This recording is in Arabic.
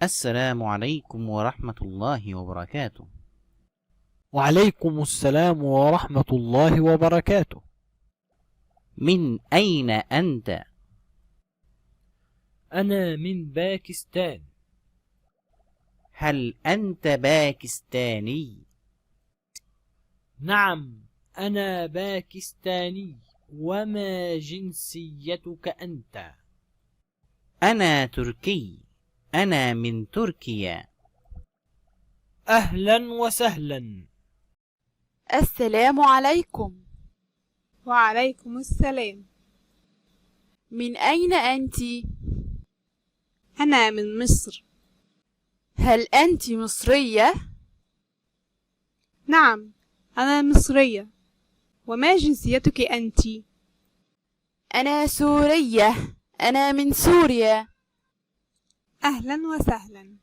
السلام عليكم ورحمة الله وبركاته. وعليكم السلام ورحمة الله وبركاته. من أين أنت؟ أنا من باكستان. هل أنت باكستاني؟ نعم، أنا باكستاني. وما جنسيتك أنت؟ أنا تركي. أنا من تركيا. أهلا وسهلا. السلام عليكم. وعليكم السلام. من أين أنت؟ أنا من مصر. هل أنت مصرية؟ نعم، أنا مصرية. وما جنسيتك أنت؟ أنا سورية. أنا من سوريا. أهلا وسهلا.